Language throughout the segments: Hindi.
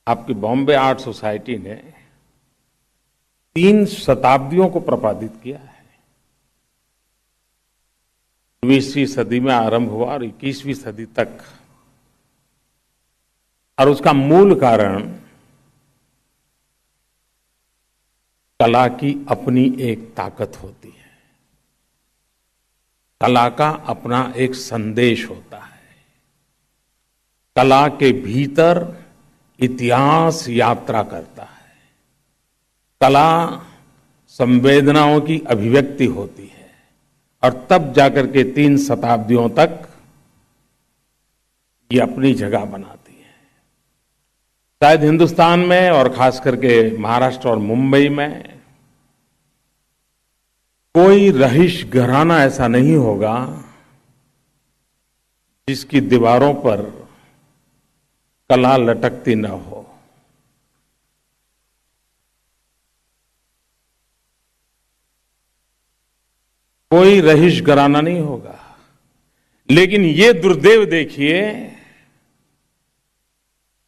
आपकी बॉम्बे आर्ट सोसाइटी ने 3 शताब्दियों को प्रपादित किया है। 20वीं सदी में आरंभ हुआ और 21वीं सदी तक, और उसका मूल कारण कला की अपनी एक ताकत होती है, कला का अपना एक संदेश होता है। कला के भीतर इतिहास यात्रा करता है। कला संवेदनाओं की अभिव्यक्ति होती है और तब जाकर के 3 शताब्दियों तक ये अपनी जगह बनाती है। शायद हिंदुस्तान में और खास करके महाराष्ट्र और मुंबई में कोई रहीश घराना ऐसा नहीं होगा जिसकी दीवारों पर कला लटकती न हो। कोई रहीश घराना नहीं होगा, लेकिन ये दुर्दैव देखिए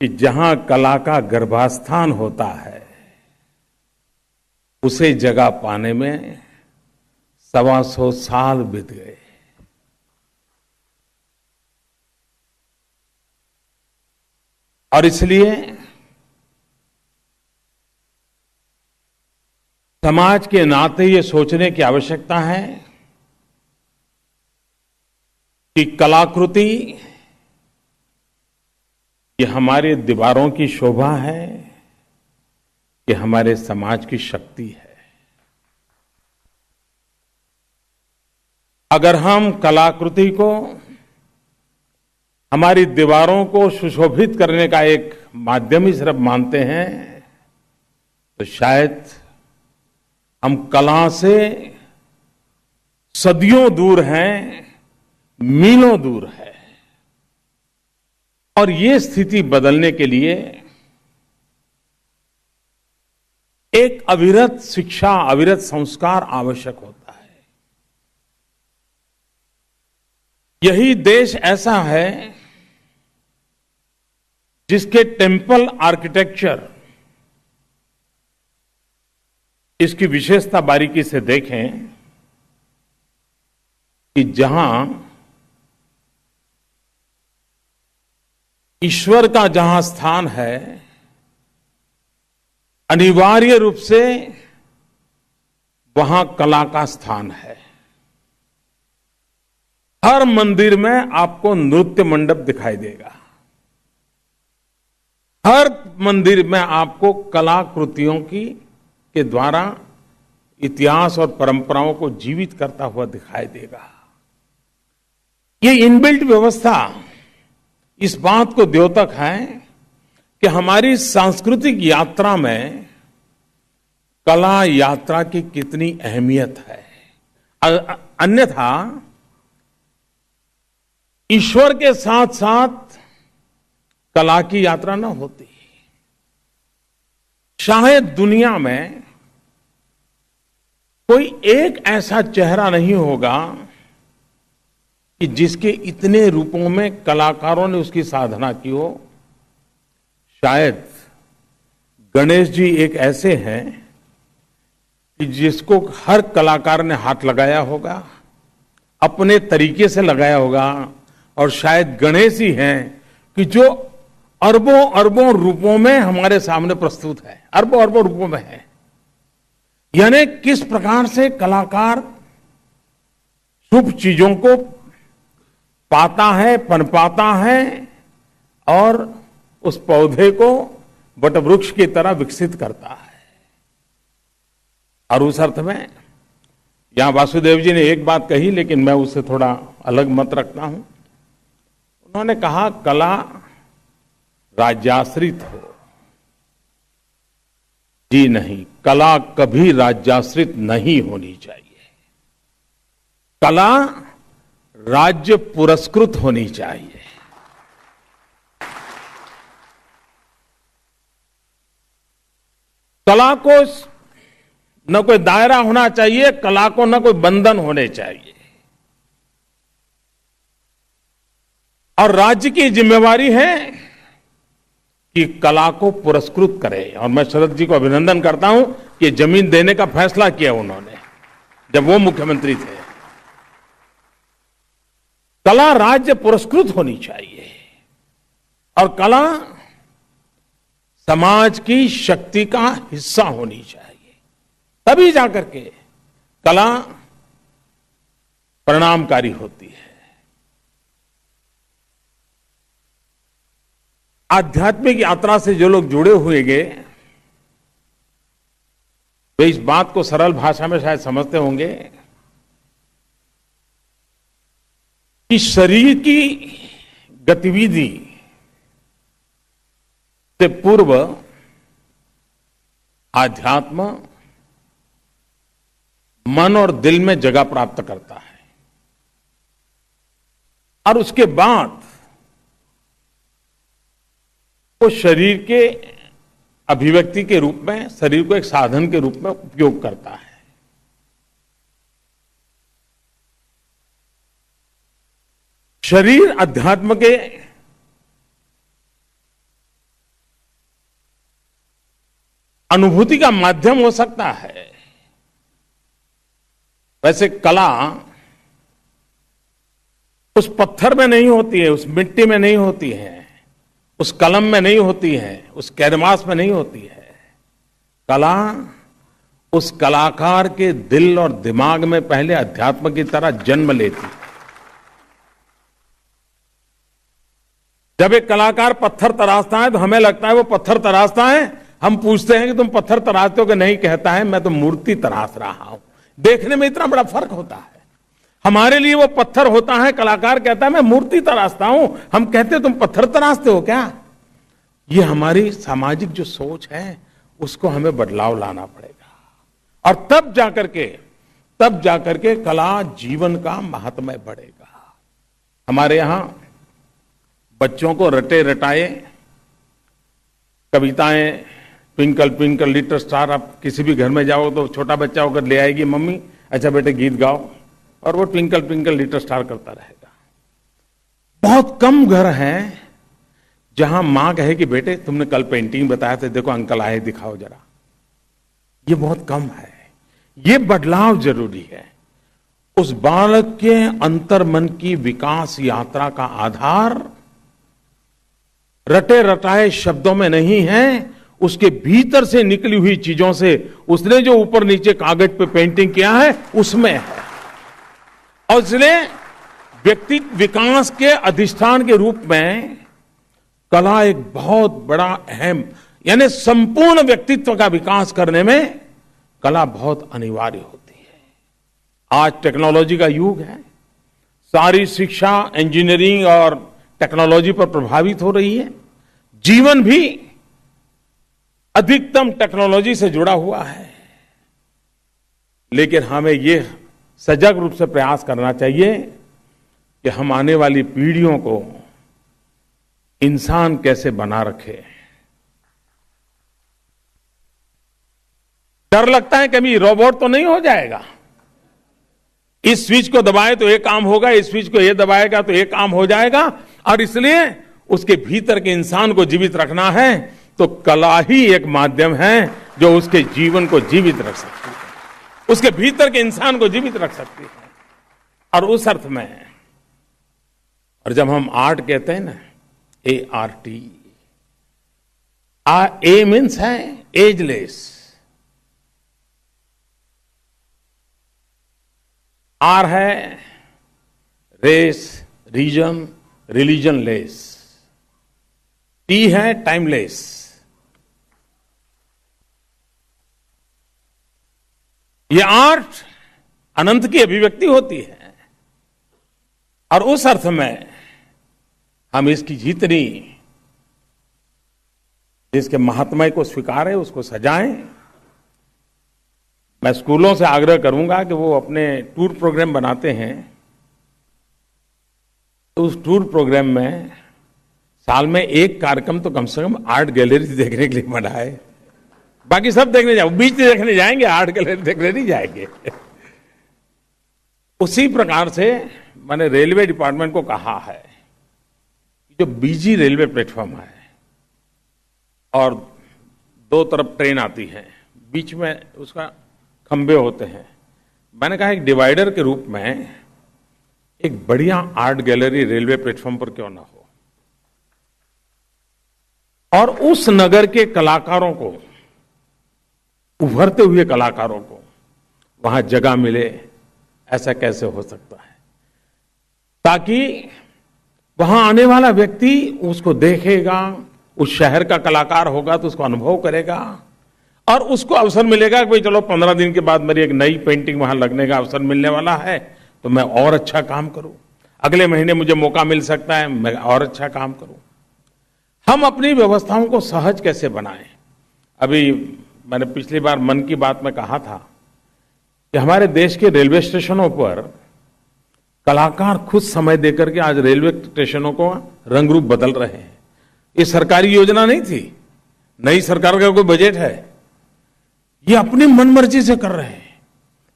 कि जहां कला का गर्भास्थान होता है उसे जगह पाने में 125 साल बीत गए। और इसलिए समाज के नाते ये सोचने की आवश्यकता है कि कलाकृति ये हमारे दीवारों की शोभा है, कि हमारे समाज की शक्ति है। अगर हम कलाकृति को हमारी दीवारों को सुशोभित करने का एक माध्यम ही सिर्फ मानते हैं तो शायद हम कला से सदियों दूर हैं, मीलों दूर है। और ये स्थिति बदलने के लिए एक अविरत शिक्षा, अविरत संस्कार आवश्यक होता है। यही देश ऐसा है जिसके टेम्पल आर्किटेक्चर, इसकी विशेषता बारीकी से देखें कि जहां ईश्वर का जहां स्थान है, अनिवार्य रूप से वहां कला का स्थान है। हर मंदिर में आपको नृत्य मंडप दिखाई देगा। हर मंदिर में आपको कलाकृतियों के द्वारा इतिहास और परंपराओं को जीवित करता हुआ दिखाई देगा। ये इनबिल्ट व्यवस्था इस बात को द्योतक है कि हमारी सांस्कृतिक यात्रा में कला यात्रा की कितनी अहमियत है। अन्यथा ईश्वर के साथ साथ कला की यात्रा न होती। शायद दुनिया में कोई एक ऐसा चेहरा नहीं होगा कि जिसके इतने रूपों में कलाकारों ने उसकी साधना की हो। शायद गणेश जी एक ऐसे हैं कि जिसको हर कलाकार ने हाथ लगाया होगा, अपने तरीके से लगाया होगा, और शायद गणेश ही हैं कि जो अरबों अरबों रूपों में हमारे सामने प्रस्तुत है, अरबों अरबों रूपों में है। यानी किस प्रकार से कलाकार शुभ चीजों को पाता है, पनपाता है और उस पौधे को वटवृक्ष की तरह विकसित करता है। और उस अर्थ में यहां वासुदेव जी ने एक बात कही, लेकिन मैं उससे थोड़ा अलग मत रखता हूं। उन्होंने कहा कला राज्याश्रित हो। जी नहीं, कला कभी राज्याश्रित नहीं होनी चाहिए। कला राज्य पुरस्कृत होनी चाहिए। कला को न कोई दायरा होना चाहिए, कला को न कोई बंधन होने चाहिए। और राज्य की जिम्मेवारी है कि कला को पुरस्कृत करे। और मैं शरद जी को अभिनंदन करता हूं कि जमीन देने का फैसला किया उन्होंने जब वो मुख्यमंत्री थे। कला राज्य पुरस्कृत होनी चाहिए और कला समाज की शक्ति का हिस्सा होनी चाहिए, तभी जाकर के कला परिणामकारी होती है। आध्यात्मिक यात्रा से जो लोग जुड़े हुए गए वे इस बात को सरल भाषा में शायद समझते होंगे कि शरीर की गतिविधि से पूर्व आध्यात्म मन और दिल में जगह प्राप्त करता है और उसके बाद वो शरीर के अभिव्यक्ति के रूप में, शरीर को एक साधन के रूप में उपयोग करता है। शरीर अध्यात्म के अनुभूति का माध्यम हो सकता है। वैसे कला उस पत्थर में नहीं होती है, उस मिट्टी में नहीं होती है, उस कलम में नहीं होती है, उस कैनवास में नहीं होती है। कला उस कलाकार के दिल और दिमाग में पहले अध्यात्म की तरह जन्म लेती है। जब एक कलाकार पत्थर तराशता है तो हमें लगता है वो पत्थर तराशता है, हम पूछते हैं कि तुम पत्थर तराशते हो कि नहीं, कहता है मैं तो मूर्ति तराश रहा हूं। देखने में इतना बड़ा फर्क होता है। हमारे लिए वो पत्थर होता है, कलाकार कहता है मैं मूर्ति तराशता हूं, हम कहते हैं तुम पत्थर तराशते हो क्या। ये हमारी सामाजिक जो सोच है उसको हमें बदलाव लाना पड़ेगा और तब जाकर के कला जीवन का महात्म्य बढ़ेगा। हमारे यहां बच्चों को रटे रटाए कविताएं, ट्विंकल ट्विंकल लिटिल स्टार, आप किसी भी घर में जाओ तो छोटा बच्चा होकर ले आएगी मम्मी अच्छा बेटे गीत गाओ, और वो ट्विंकल ट्विंकल लिटिल स्टार करता रहेगा। बहुत कम घर हैं जहां मां कहे कि बेटे तुमने कल पेंटिंग बताया था, देखो अंकल आए दिखाओ जरा। ये बहुत कम है। ये बदलाव जरूरी है। उस बालक के अंतर्मन की विकास यात्रा का आधार रटे रटाए शब्दों में नहीं है, उसके भीतर से निकली हुई चीजों से, उसने जो ऊपर नीचे कागज पे पेंटिंग किया है उसमें है। और इसलिए व्यक्ति विकास के अधिष्ठान के रूप में कला एक बहुत बड़ा अहम, यानी संपूर्ण व्यक्तित्व का विकास करने में कला बहुत अनिवार्य होती है। आज टेक्नोलॉजी का युग है, सारी शिक्षा इंजीनियरिंग और टेक्नोलॉजी पर प्रभावित हो रही है। जीवन भी अधिकतम टेक्नोलॉजी से जुड़ा हुआ है, लेकिन हमें यह सजग रूप से प्रयास करना चाहिए कि हम आने वाली पीढ़ियों को इंसान कैसे बना रखे। डर लगता है कभी रोबोट तो नहीं हो जाएगा, इस स्विच को दबाए तो ये काम होगा, इस स्विच को ये दबाएगा तो ये काम हो जाएगा। और इसलिए उसके भीतर के इंसान को जीवित रखना है तो कला ही एक माध्यम है जो उसके जीवन को जीवित रख सकती है, उसके भीतर के इंसान को जीवित रख सकती है। और उस अर्थ में, और जब हम आर्ट कहते हैं ना, ART, ए मीन्स है एजलेस, आर है race, reason, religionless, T है टाइमलेस। ये आर्ट अनंत की अभिव्यक्ति होती है और उस अर्थ में हम इसकी जितनी जिसके महात्म्य को स्वीकारें उसको सजाएं। मैं स्कूलों से आग्रह करूंगा कि वो अपने टूर प्रोग्राम बनाते हैं तो उस टूर प्रोग्राम में साल में एक कार्यक्रम तो कम से कम आर्ट गैलरी देखने के लिए बनाए। बाकी सब देखने जाओ, बीच देखने जाएंगे, आर्ट गैलरी देखने नहीं जाएंगे। उसी प्रकार से मैंने रेलवे डिपार्टमेंट को कहा है, जो बीजी रेलवे प्लेटफॉर्म है और दो तरफ ट्रेन आती है, बीच में उसका खंबे होते हैं। मैंने कहा एक डिवाइडर के रूप में एक बढ़िया आर्ट गैलरी रेलवे प्लेटफॉर्म पर क्यों ना हो, और उस नगर के कलाकारों को, उभरते हुए कलाकारों को वहां जगह मिले। ऐसा कैसे हो सकता है? ताकि वहां आने वाला व्यक्ति उसको देखेगा, उस शहर का कलाकार होगा तो उसको अनुभव करेगा, और उसको अवसर मिलेगा कि भाई चलो 15 दिन के बाद मेरी एक नई पेंटिंग वहां लगने का अवसर मिलने वाला है, तो मैं और अच्छा काम करूं। अगले महीने मुझे मौका मिल सकता है, मैं और अच्छा काम करूं। हम अपनी व्यवस्थाओं को सहज कैसे बनाएं? अभी मैंने पिछली बार मन की बात में कहा था कि हमारे देश के रेलवे स्टेशनों पर कलाकार खुद समय देकर के आज रेलवे स्टेशनों को रंग रूप बदल रहे हैं। ये सरकारी योजना नहीं थी, नई सरकार का कोई बजट है, ये अपनी मनमर्जी से कर रहे हैं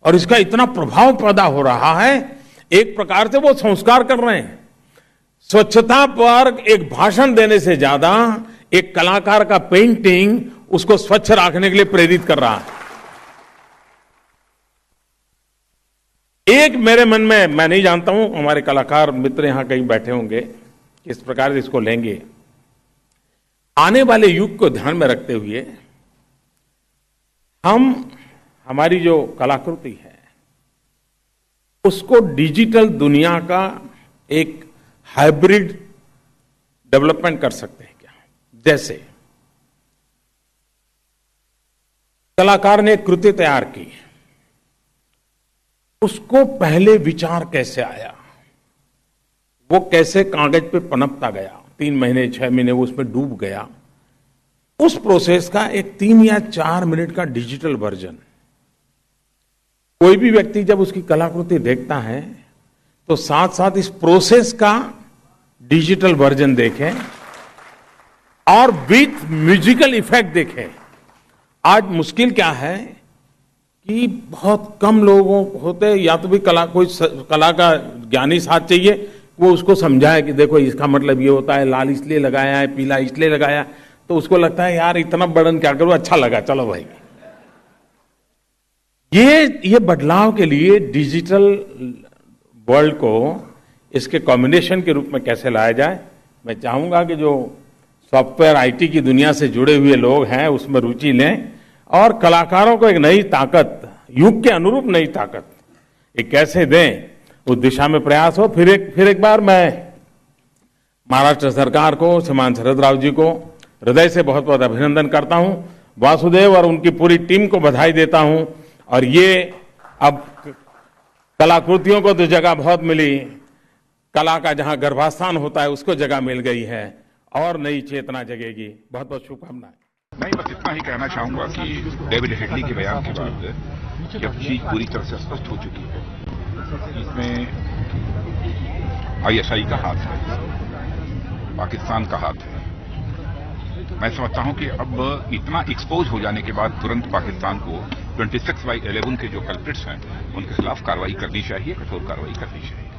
और इसका इतना प्रभाव पैदा हो रहा है। एक प्रकार से वो संस्कार कर रहे हैं। स्वच्छता पर एक भाषण देने से ज्यादा एक कलाकार का पेंटिंग उसको स्वच्छ रखने के लिए प्रेरित कर रहा है। एक मेरे मन में, मैं नहीं जानता हूं, हमारे कलाकार मित्र यहां कहीं बैठे होंगे, किस प्रकार से इसको लेंगे। आने वाले युग को ध्यान में रखते हुए हमारी जो कलाकृति है उसको डिजिटल दुनिया का एक हाइब्रिड डेवलपमेंट कर सकते हैं क्या? जैसे कलाकार ने एक कृति तैयार की, उसको पहले विचार कैसे आया, वो कैसे कागज पे पनपता गया, 3 महीने 6 महीने वो उसमें डूब गया, उस प्रोसेस का एक 3 या 4 मिनट का डिजिटल वर्जन। कोई भी व्यक्ति जब उसकी कलाकृति देखता है तो साथ साथ इस प्रोसेस का डिजिटल वर्जन देखे और विथ म्यूजिकल इफेक्ट देखे। आज मुश्किल क्या है कि बहुत कम लोगों होते, या तो भी कोई कला का ज्ञानी साथ चाहिए, वो उसको समझाए कि देखो इसका मतलब ये होता है, लाल इसलिए लगाया है, पीला इसलिए लगाया, तो उसको लगता है यार इतना बर्डन क्या करूं, अच्छा लगा चलो भाई। ये बदलाव के लिए डिजिटल वर्ल्ड को इसके कॉम्बिनेशन के रूप में कैसे लाया जाए, मैं चाहूंगा कि जो सॉफ्टवेयर आईटी की दुनिया से जुड़े हुए लोग हैं उसमें रुचि लें और कलाकारों को एक नई ताकत, युग के अनुरूप नई ताकत ये कैसे दें, उस दिशा में प्रयास हो। फिर एक बार मैं महाराष्ट्र सरकार को, श्रीमान शरद राव जी को हृदय से बहुत बहुत अभिनंदन करता हूं, वासुदेव और उनकी पूरी टीम को बधाई देता हूं। और ये अब कलाकृतियों को तो जगह बहुत मिली, कला का जहां गर्भास्थान होता है उसको जगह मिल गई है और नई चेतना जगेगी। बहुत बहुत शुभकामनाएं। मैं बस इतना ही कहना चाहूंगा कि डेविड हेडली के बयान के बाद जब चीज पूरी तरह से स्पष्ट हो चुकी है, इसमें आईएसआई का हाथ है, पाकिस्तान का हाथ है। मैं समझता हूं कि अब इतना एक्सपोज हो जाने के बाद तुरंत पाकिस्तान को 26/11 के जो कल्प्रिट्स हैं उनके खिलाफ कार्रवाई करनी चाहिए, कठोर कार्रवाई करनी चाहिए।